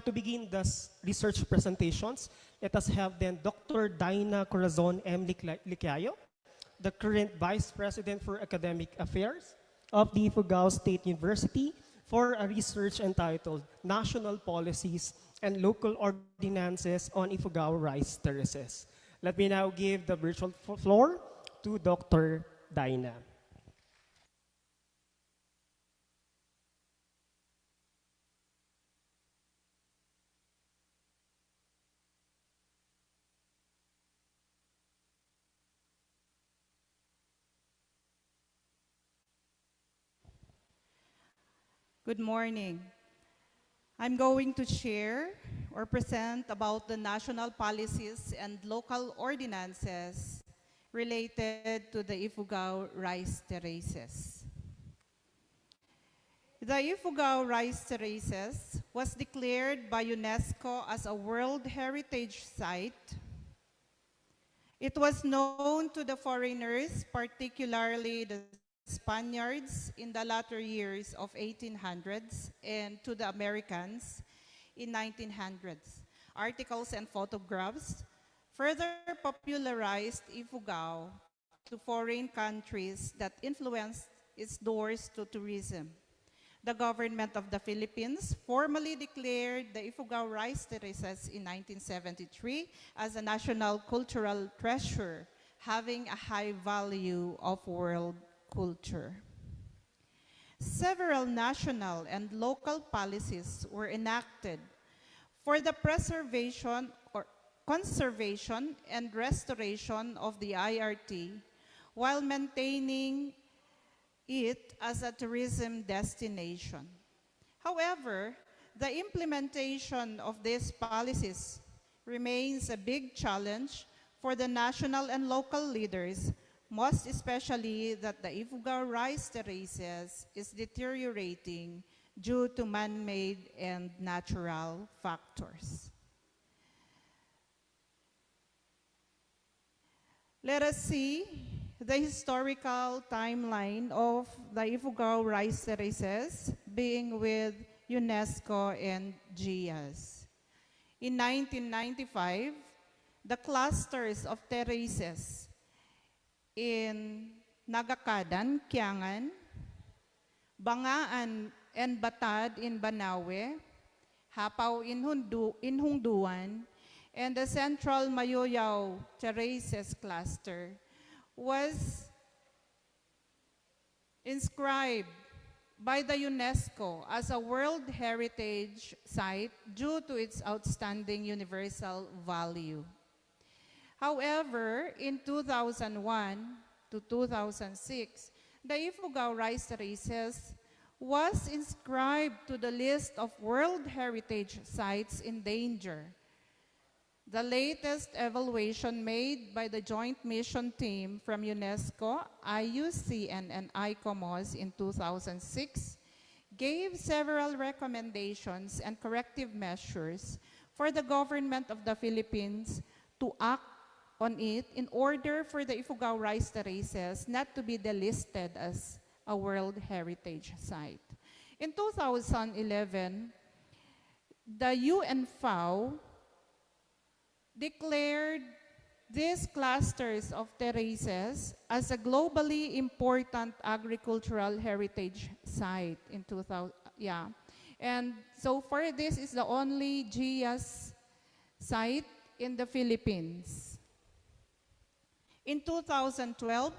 to begin the research presentations, let us have then Dr. Dina Corazon M. Licayo, the current Vice President for Academic Affairs of the Ifugao State University, for a research entitled National Policies and Local Ordinances on Ifugao Rice Terraces. Let me now give the virtual floor to Dr. Dina. Good morning. I'm going to share or present about the national policies and local ordinances related to the Ifugao rice terraces. The Ifugao rice terraces was declared by UNESCO as a World Heritage Site. It was known to the foreigners, particularly the Spaniards in the latter years of 1800s and to the Americans in 1900s. Articles and photographs further popularized Ifugao to foreign countries that influenced its doors to tourism. The government of the Philippines formally declared the Ifugao rice terraces in 1973 as a national cultural treasure, having a high value of world culture. Several national and local policies were enacted for the preservation or conservation and restoration of the IRT while maintaining it as a tourism destination. However, the implementation of these policies remains a big challenge for the national and local leaders, most especially that the Ifugao rice terraces is deteriorating due to man-made and natural factors. Let us see the historical timeline of the Ifugao rice terraces being with UNESCO and GIAS. In 1995, the clusters of terraces in Nagakadan, Kiangan, Bangaan and Batad in Banawe, Hapaw in Hungduan, and the Central Mayoyaw Terraces cluster was inscribed by the UNESCO as a World Heritage Site due to its outstanding universal value. However, in 2001 to 2006, the Ifugao rice terraces was inscribed to the list of World Heritage Sites in danger. The latest evaluation made by the Joint Mission Team from UNESCO, IUCN, and ICOMOS in 2006 gave several recommendations and corrective measures for the government of the Philippines to act on it in order for the Ifugao rice terraces not to be delisted as a World Heritage Site. In 2011, the UNFAO declared these clusters of terraces as a globally important agricultural heritage site in 2000. Yeah. And so far, this is the only GIAS site in the Philippines. In 2012,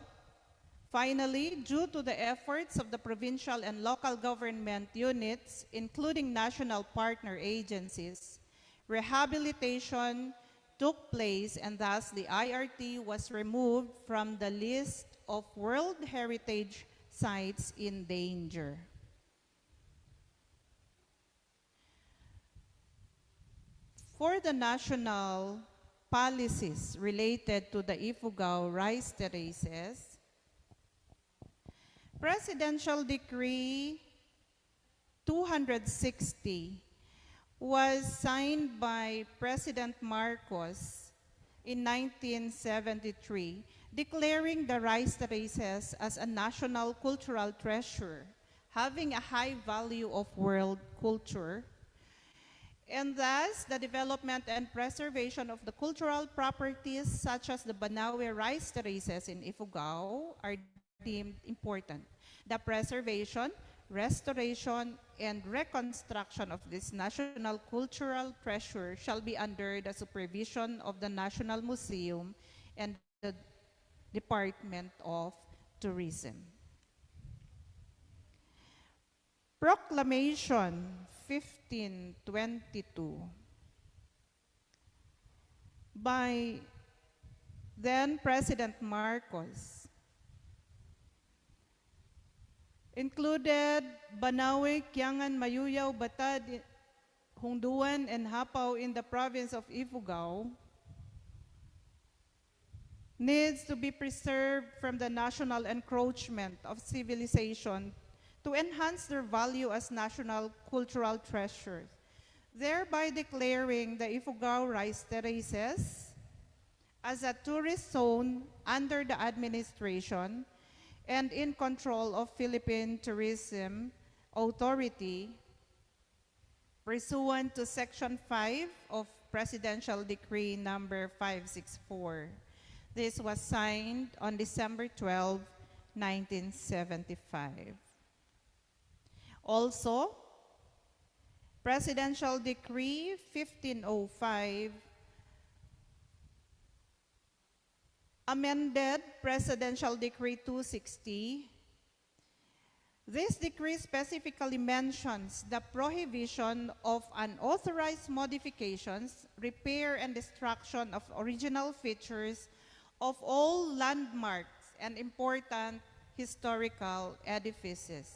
finally, due to the efforts of the provincial and local government units, including national partner agencies, rehabilitation took place and thus the IRT was removed from the list of World Heritage Sites in danger. For the national policies related to the Ifugao rice terraces, Presidential Decree 260 was signed by President Marcos in 1973, declaring the rice terraces as a national cultural treasure, having a high value of world culture, and thus the development and preservation of the cultural properties such as the Banawe rice terraces in Ifugao are deemed important. The preservation, restoration, and reconstruction of this national cultural treasure shall be under the supervision of the National Museum and the Department of Tourism. Proclamation 1522 by then President Marcos included Banawe, Kiangan, Mayuyaw, Batad, Hungduan, and Hapao in the province of Ifugao needs to be preserved from the national encroachment of civilization to enhance their value as national cultural treasures, thereby declaring the Ifugao rice terraces as a tourist zone under the administration and in control of Philippine Tourism Authority pursuant to Section 5 of Presidential Decree number 564. This was signed on December 12, 1975. Also, Presidential Decree 1505 amended Presidential Decree 260. This decree specifically mentions the prohibition of unauthorized modifications, repair, and destruction of original features of all landmarks and important historical edifices.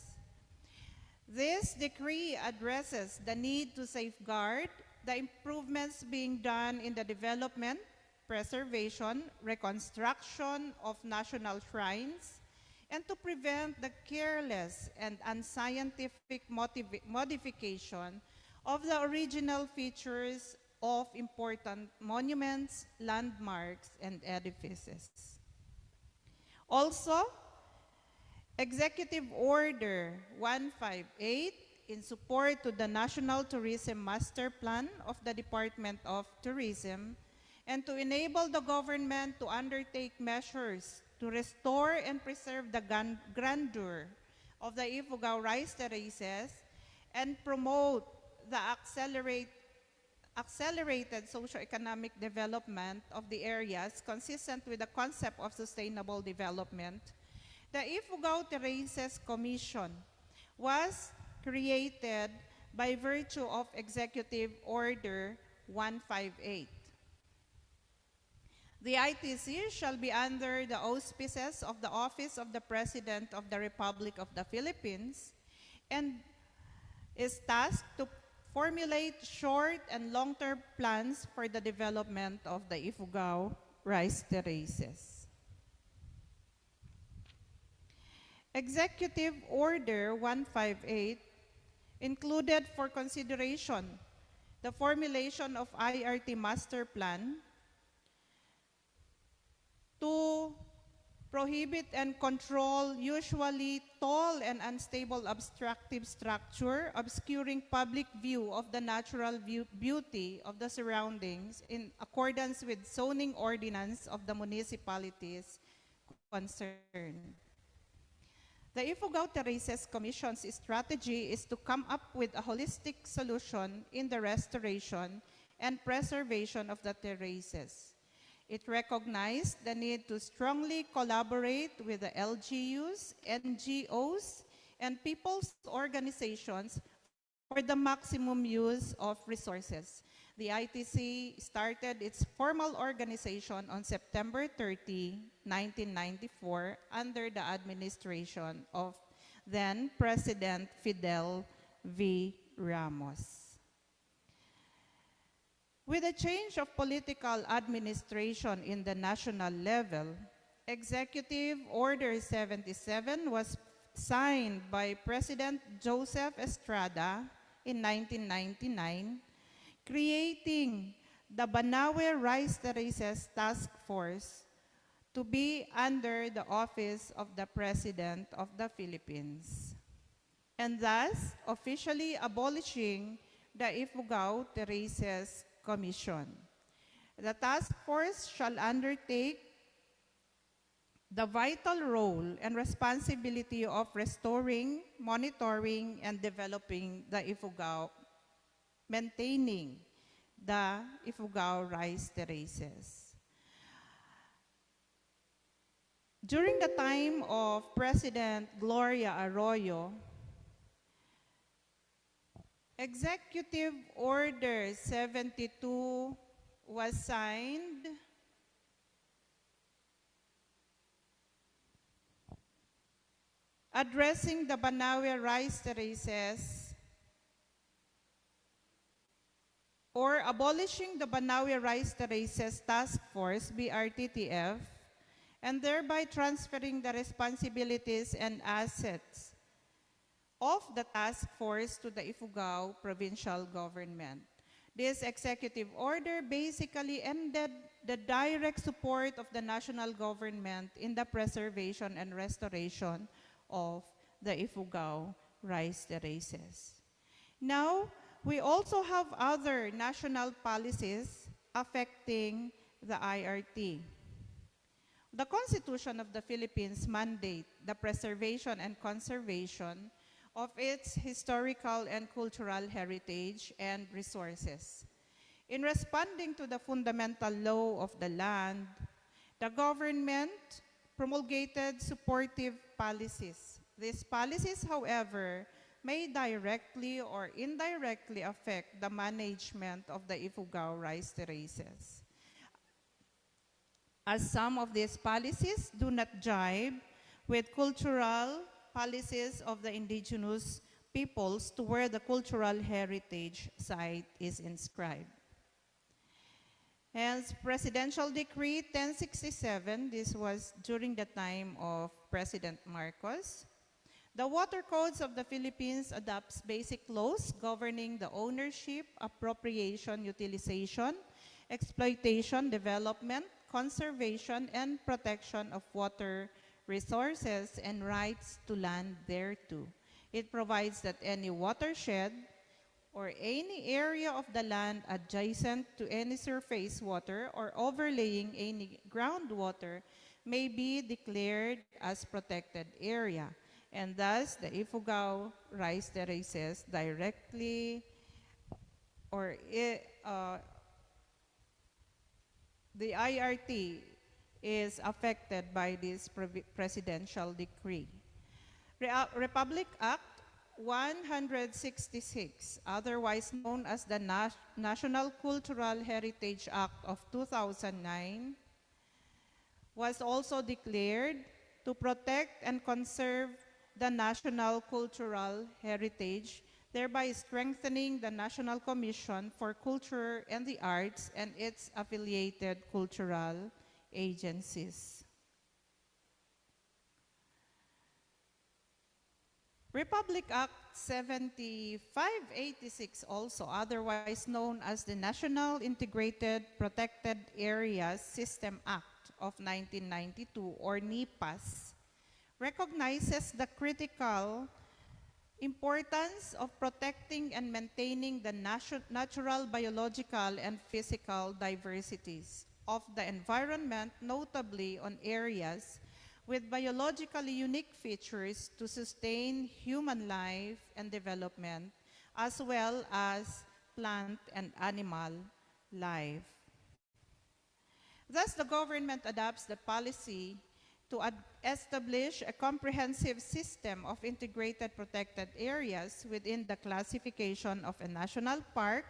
This decree addresses the need to safeguard the improvements being done in the development, preservation, reconstruction of national shrines, and to prevent the careless and unscientific modification of the original features of important monuments, landmarks, and edifices. Also, Executive Order 158 in support to the National Tourism Master Plan of the Department of Tourism and to enable the government to undertake measures to restore and preserve the grandeur of the Ifugao rice terraces and promote the accelerated socio-economic development of the areas consistent with the concept of sustainable development. The Ifugao Terraces Commission was created by virtue of Executive Order 158. The ITC shall be under the auspices of the Office of the President of the Republic of the Philippines and is tasked to formulate short and long-term plans for the development of the Ifugao rice terraces. Executive Order 158 included for consideration the formulation of IRT Master Plan to prohibit and control usually tall and unstable obstructive structure obscuring public view of the natural beauty of the surroundings in accordance with zoning ordinance of the municipalities concerned. The Ifugao Terraces Commission's strategy is to come up with a holistic solution in the restoration and preservation of the terraces. It recognized the need to strongly collaborate with the LGUs, NGOs, and people's organizations for the maximum use of resources. The ITC started its formal organization on September 30, 1994, under the administration of then President Fidel V. Ramos. With a change of political administration in the national level, Executive Order 77 was signed by President Joseph Estrada in 1999, creating the Banawe Rice Terraces Task Force to be under the office of the President of the Philippines, and thus officially abolishing the Ifugao Terraces Commission. The task force shall undertake the vital role and responsibility of restoring, monitoring, and developing the Ifugao, maintaining the Ifugao rice terraces. During the time of President Gloria Arroyo, Executive Order 72 was signed addressing the Banawe rice terraces or abolishing the Banawe Rice Terraces Task Force, BRTTF, and thereby transferring the responsibilities and assets of the task force to the Ifugao provincial government. This executive order basically ended the direct support of the national government in the preservation and restoration of the Ifugao rice terraces. Now, we also have other national policies affecting the IRT. The Constitution of the Philippines mandate the preservation and conservation of its historical and cultural heritage and resources. In responding to the fundamental law of the land, the government promulgated supportive policies. These policies, however, may directly or indirectly affect the management of the Ifugao rice terraces, as some of these policies do not jibe with cultural policies of the indigenous peoples to where the cultural heritage site is inscribed. Hence, Presidential Decree 1067, this was during the time of President Marcos. The Water Codes of the Philippines adopts basic laws governing the ownership, appropriation, utilization, exploitation, development, conservation, and protection of water resources and rights to land thereto. It provides that any watershed or any area of the land adjacent to any surface water or overlaying any groundwater may be declared as protected area. And thus, the Ifugao rice terraces directly or the IRT is affected by this presidential decree. Republic Act 166, otherwise known as the National Cultural Heritage Act of 2009, was also declared to protect and conserve the national cultural heritage, thereby strengthening the National Commission for Culture and the Arts and its affiliated cultural agencies. Republic Act 7586, also otherwise known as the National Integrated Protected Areas System Act of 1992, or NIPAS, recognizes the critical importance of protecting and maintaining the natural, biological, and physical diversities of the environment, notably on areas with biologically unique features to sustain human life and development, as well as plant and animal life. Thus, the government adopts the policy to establish a comprehensive system of integrated protected areas within the classification of a national park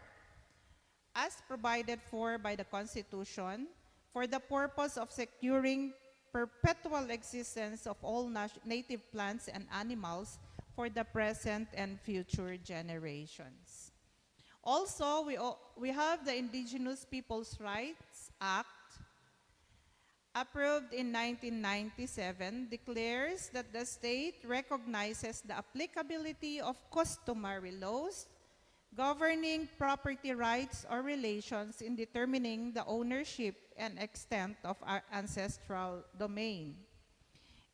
as provided for by the Constitution for the purpose of securing perpetual existence of all native plants and animals for the present and future generations. Also, we have the Indigenous Peoples' Rights Act, approved in 1997, declares that the state recognizes the applicability of customary laws governing property rights or relations in determining the ownership and extent of our ancestral domain.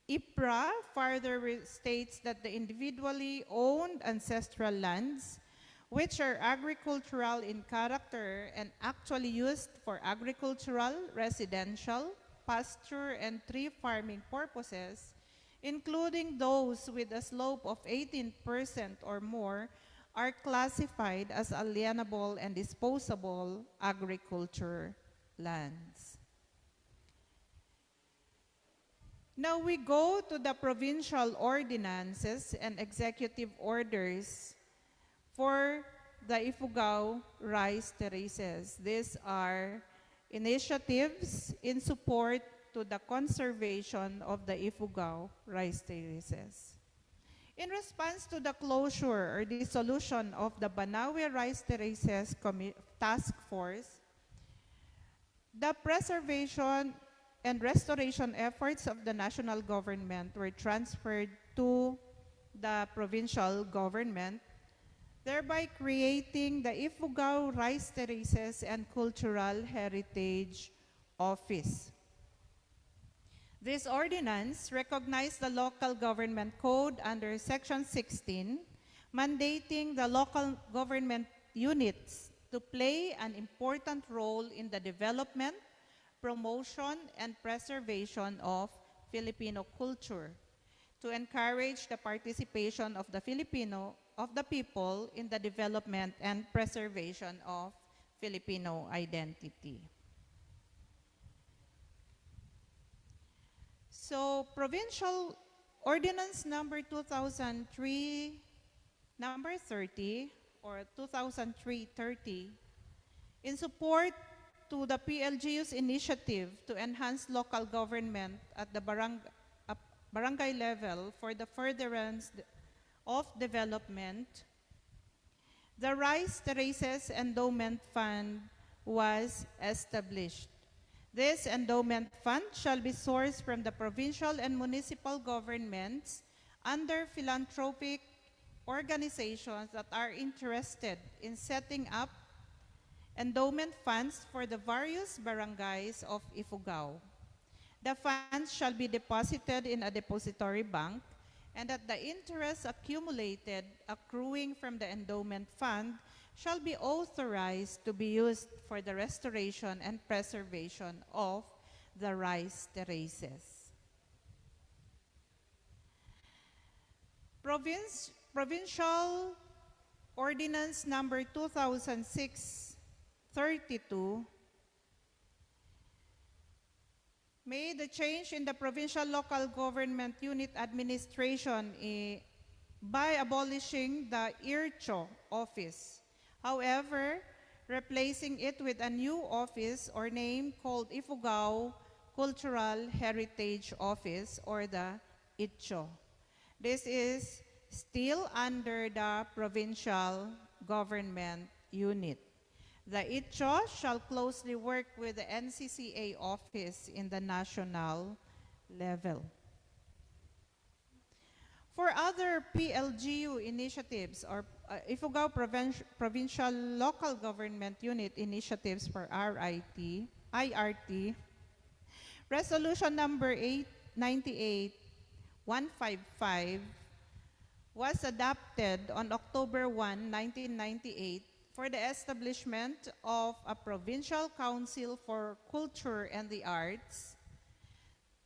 IPRA further states that the individually owned ancestral lands which are agricultural in character and actually used for agricultural, residential, pasture, and tree farming purposes, including those with a slope of 18% or more, are classified as alienable and disposable agriculture lands. Now we go to the provincial ordinances and executive orders for the Ifugao Rice Terraces. These are initiatives in support to the conservation of the Ifugao Rice Terraces. In response to the closure or dissolution of the Banawe Rice Terraces Task Force, the preservation and restoration efforts of the national government were transferred to the provincial government, thereby creating the Ifugao Rice Terraces and Cultural Heritage Office. This ordinance recognized the local government code under Section 16, mandating the local government units to play an important role in the development, promotion, and preservation of Filipino culture, to encourage the participation of the people in the development and preservation of Filipino identity. So, Provincial Ordinance number 2003, number 30, or 2003-30, in support to the PLGU's initiative to enhance local government at the barangay level for the furtherance of development, the Rice Terraces Endowment Fund was established. This endowment fund shall be sourced from the provincial and municipal governments under philanthropic organizations that are interested in setting up endowment funds for the various barangays of Ifugao. The funds shall be deposited in a depository bank, and that the interest accumulated accruing from the endowment fund shall be authorized to be used for the restoration and preservation of the rice terraces. Provincial Ordinance number 2006-32 made a change in the provincial local government unit administration by abolishing the IRCHO office. However, replacing it with a new office or name called Ifugao Cultural Heritage Office, or the ITCHO. This is still under the provincial government unit. The ITCHO shall closely work with the NCCA office in the national level. For other PLGU initiatives or Ifugao Provincial Local Government Unit initiatives for IRT, Resolution number 898-155 was adopted on October 1, 1998 for the establishment of a Provincial Council for Culture and the Arts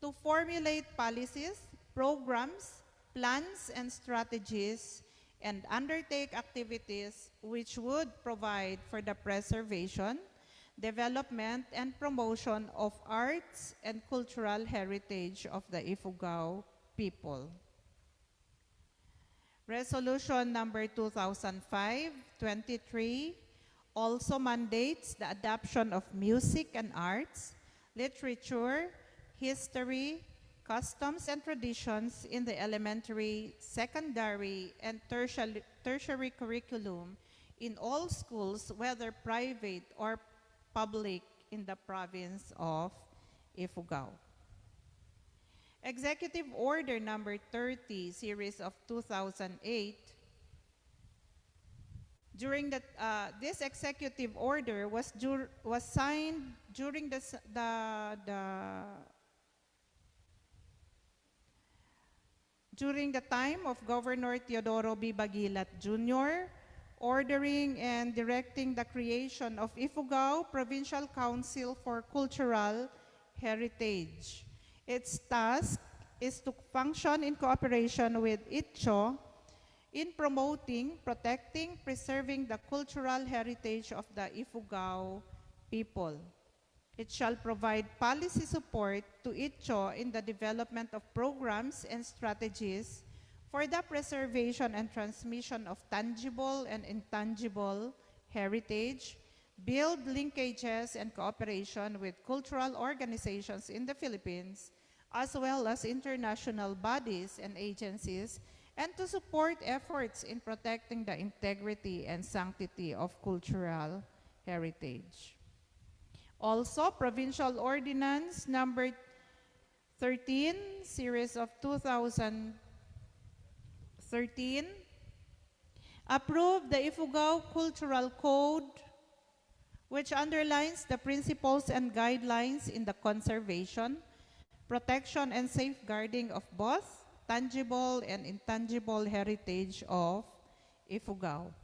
to formulate policies, programs, plans, and strategies, and undertake activities which would provide for the preservation, development, and promotion of arts and cultural heritage of the Ifugao people. Resolution number 2005-23 also mandates the adoption of music and arts, literature, history, customs and traditions in the elementary, secondary, and tertiary curriculum in all schools, whether private or public, in the province of Ifugao. Executive Order number 30, series of 2008. During this executive order was signed during during the time of Governor Teodoro B. Bagilat Jr., ordering and directing the creation of Ifugao Provincial Council for Cultural Heritage. Its task is to function in cooperation with ITCHO in promoting, protecting, preserving the cultural heritage of the Ifugao people. It shall provide policy support to ITCHO in the development of programs and strategies for the preservation and transmission of tangible and intangible heritage, build linkages and cooperation with cultural organizations in the Philippines, as well as international bodies and agencies, and to support efforts in protecting the integrity and sanctity of cultural heritage. Also, Provincial Ordinance Number 13, Series of 2013, approved the Ifugao Cultural Code, which underlines the principles and guidelines in the conservation, protection, and safeguarding of both tangible and intangible heritage of Ifugao.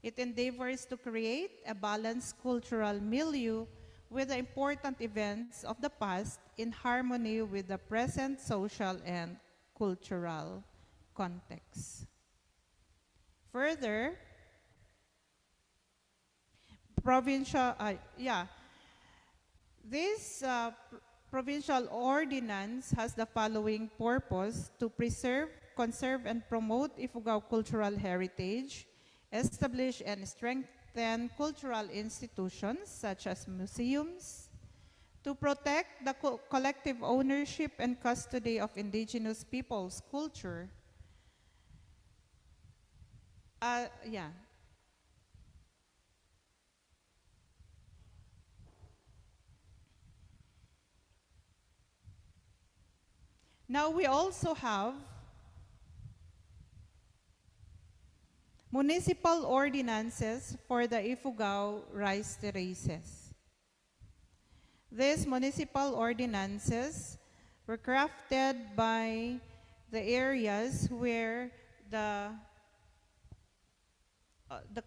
It endeavors to create a balanced cultural milieu with the important events of the past in harmony with the present social and cultural context. Further, this provincial ordinance has the following purpose: to preserve, conserve, and promote Ifugao cultural heritage, establish and strengthen cultural institutions such as museums, to protect the collective ownership and custody of indigenous peoples' culture. Now we also have municipal ordinances for the Ifugao rice terraces. These municipal ordinances were crafted by the areas where the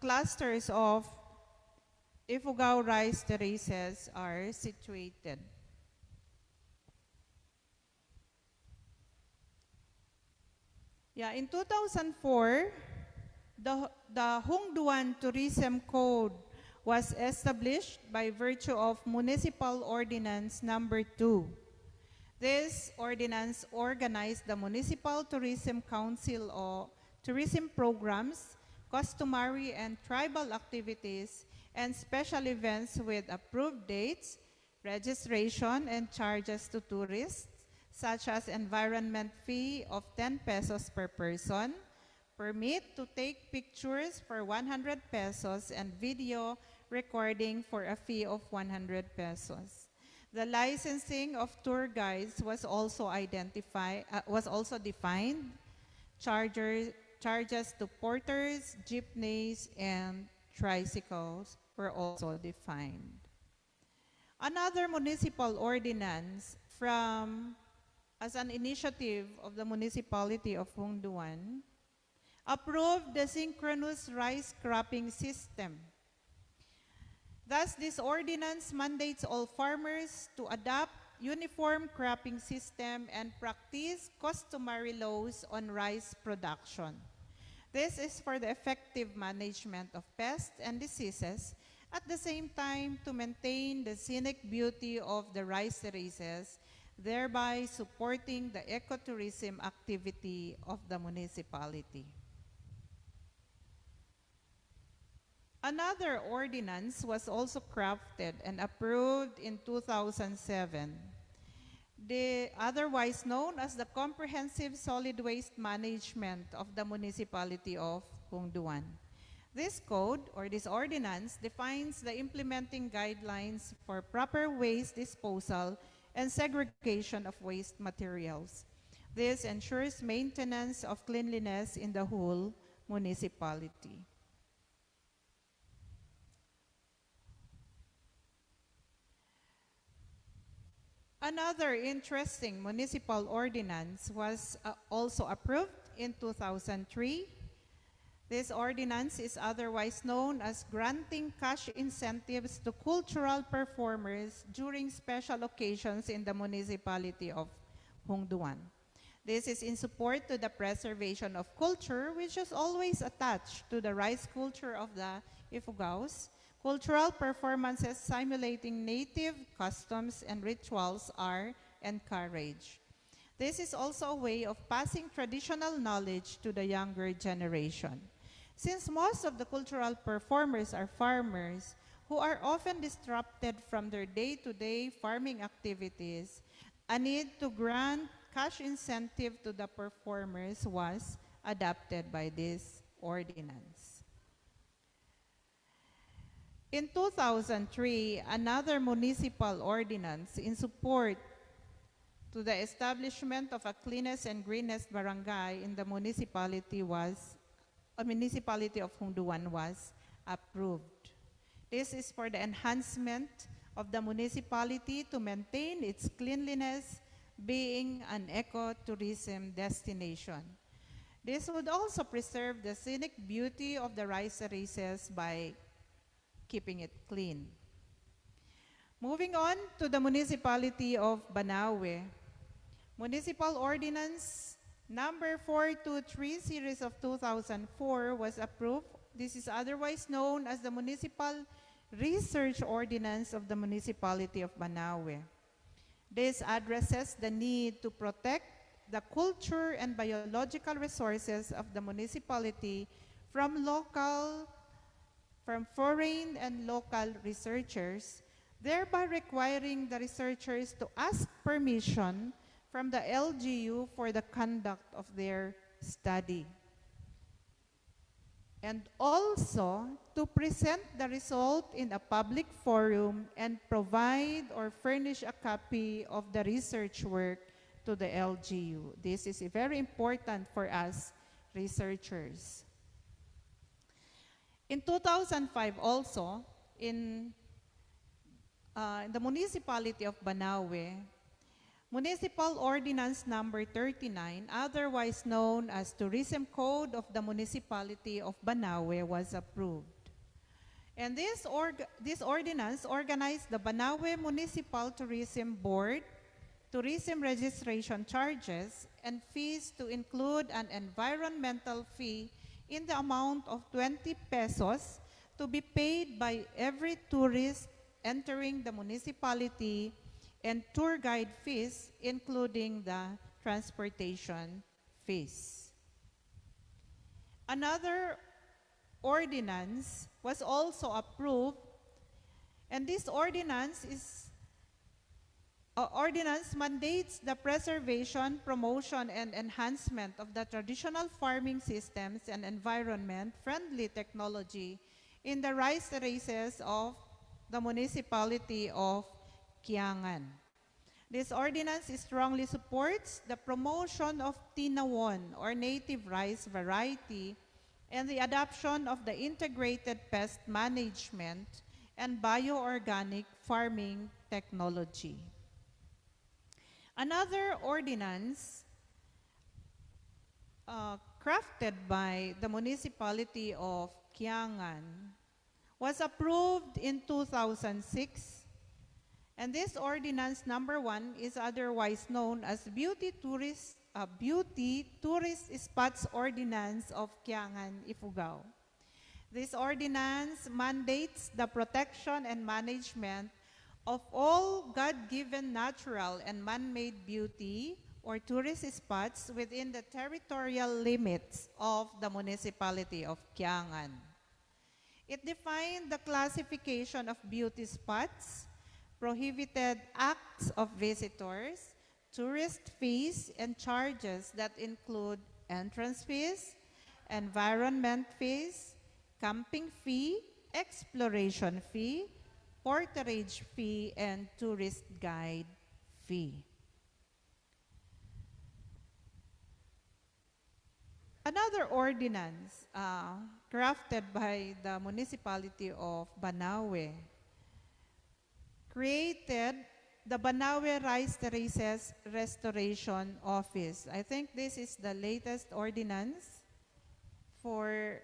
clusters of Ifugao rice terraces are situated. In 2004, the Hongduan Tourism Code was established by virtue of Municipal Ordinance Number 2. This ordinance organized the Municipal Tourism Council or tourism programs, customary and tribal activities, and special events with approved dates, registration, and charges to tourists, such as environment fee of 10 pesos per person, permit to take pictures for 100 pesos, and video recording for a fee of 100 pesos. The licensing of tour guides was also defined. Charges to porters, jeepneys, and tricycles were also defined. Another municipal ordinance as an initiative of the municipality of Hongduan, approved the synchronous rice cropping system. Thus, this ordinance mandates all farmers to adopt uniform cropping system and practice customary laws on rice production. This is for the effective management of pests and diseases, at the same time to maintain the scenic beauty of the rice terraces, thereby supporting the ecotourism activity of the municipality. Another ordinance was also crafted and approved in 2007, otherwise known as the Comprehensive Solid Waste Management of the Municipality of Hongduan. This code or this ordinance defines the implementing guidelines for proper waste disposal and segregation of waste materials. This ensures maintenance of cleanliness in the whole municipality. Another interesting municipal ordinance was also approved in 2003. This ordinance is otherwise known as granting cash incentives to cultural performers during special occasions in the municipality of Hongduan. This is in support to the preservation of culture, which is always attached to the rice culture of the Ifugaos. Cultural performances simulating native customs and rituals are encouraged. This is also a way of passing traditional knowledge to the younger generation. Since most of the cultural performers are farmers who are often disrupted from their day-to-day farming activities, a need to grant cash incentive to the performers was adopted by this ordinance. In 2003, another municipal ordinance in support to the establishment of a cleanest and greenest barangay in the municipality of Hongduan was approved. This is for the enhancement of the municipality to maintain its cleanliness, being an ecotourism destination. This would also preserve the scenic beauty of the rice terraces by keeping it clean. Moving on to the municipality of Banaue. Municipal Ordinance Number 423 series of 2004 was approved. This is otherwise known as the Municipal Research Ordinance of the Municipality of Banaue. This addresses the need to protect the culture and biological resources of the municipality from foreign and local researchers, thereby requiring the researchers to ask permission from the LGU for the conduct of their study. And also to present the result in a public forum and provide or furnish a copy of the research work to the LGU. This is very important for us researchers. In 2005 also, in the municipality of Banaue, Municipal Ordinance Number 39, otherwise known as Tourism Code of the Municipality of Banaue, was approved. And this ordinance organized the Banaue Municipal Tourism Board, tourism registration charges, and fees to include an environmental fee in the amount of 20 pesos to be paid by every tourist entering the municipality, and tour guide fees, including the transportation fees. Another ordinance was also approved, and this ordinance mandates the preservation, promotion, and enhancement of the traditional farming systems and environment-friendly technology in the rice terraces of the municipality of Kiangan. This ordinance strongly supports the promotion of Tinawon or native rice variety and the adoption of the integrated pest management and bioorganic farming technology. Another ordinance crafted by the municipality of Kiangan was approved in 2006. And this ordinance number 1 is otherwise known as Beauty Tourist Spots Ordinance of Kiangan, Ifugao. This ordinance mandates the protection and management of all God-given natural and man-made beauty or tourist spots within the territorial limits of the municipality of Kiangan. It defined the classification of beauty spots, prohibited acts of visitors, tourist fees and charges that include entrance fees, environment fees, camping fee, exploration fee, porterage fee, and tourist guide fee. Another ordinance crafted by the municipality of Banaue created the Banaue Rice Terraces Restoration Office. I think this is the latest ordinance for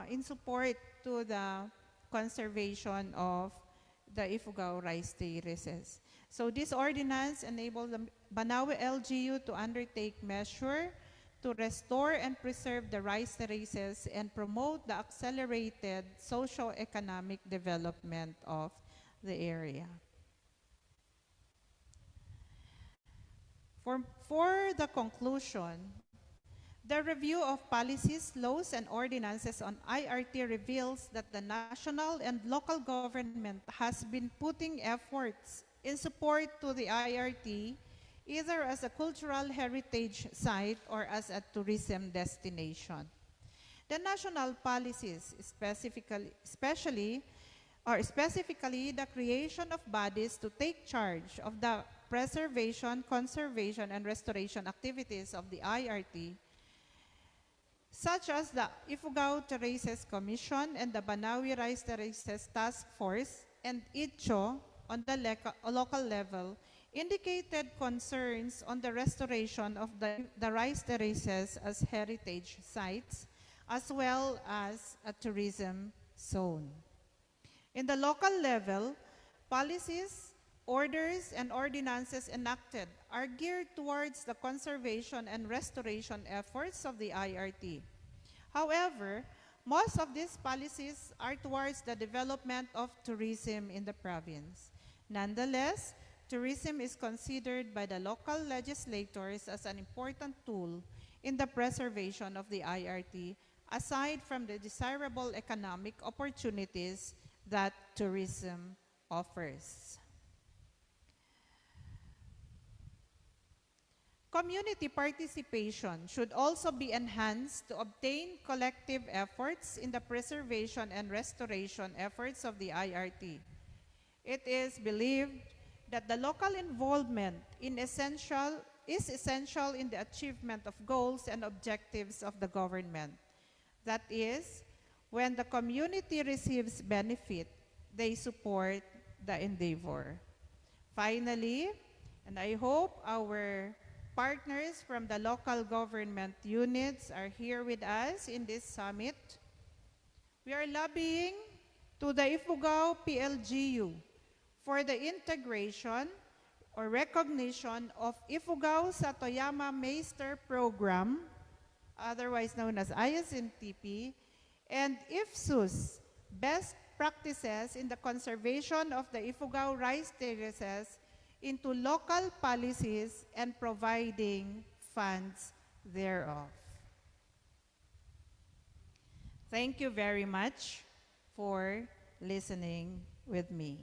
in support to the conservation of the Ifugao rice terraces. So this ordinance enables the Banawe LGU to undertake measure to restore and preserve the rice terraces and promote the accelerated socio-economic development of the area. For the conclusion, the review of policies, laws, and ordinances on IRT reveals that the national and local government has been putting efforts in support to the IRT, either as a cultural heritage site or as a tourism destination. The national policies, specifically the creation of bodies to take charge of the preservation, conservation, and restoration activities of the IRT, such as the Ifugao Terraces Commission and the Banawe Rice Terraces Task Force and ITCHO on the local level, indicated concerns on the restoration of the rice terraces as heritage sites, as well as a tourism zone. In the local level, policies, orders, and ordinances enacted are geared towards the conservation and restoration efforts of the IRT. However, most of these policies are towards the development of tourism in the province. Nonetheless, tourism is considered by the local legislators as an important tool in the preservation of the IRT, aside from the desirable economic opportunities that tourism offers. Community participation should also be enhanced to obtain collective efforts in the preservation and restoration efforts of the IRT. It is believed that the local involvement is essential in the achievement of goals and objectives of the government. That is, when the community receives benefit, they support the endeavor. Finally, and I hope our partners from the local government units are here with us in this summit, we are lobbying to the Ifugao PLGU for the integration or recognition of Ifugao Satoyama Meister Program, otherwise known as ISNTP, and IFSU's best practices in the conservation of the Ifugao rice terraces into local policies and providing funds thereof. Thank you very much for listening with me.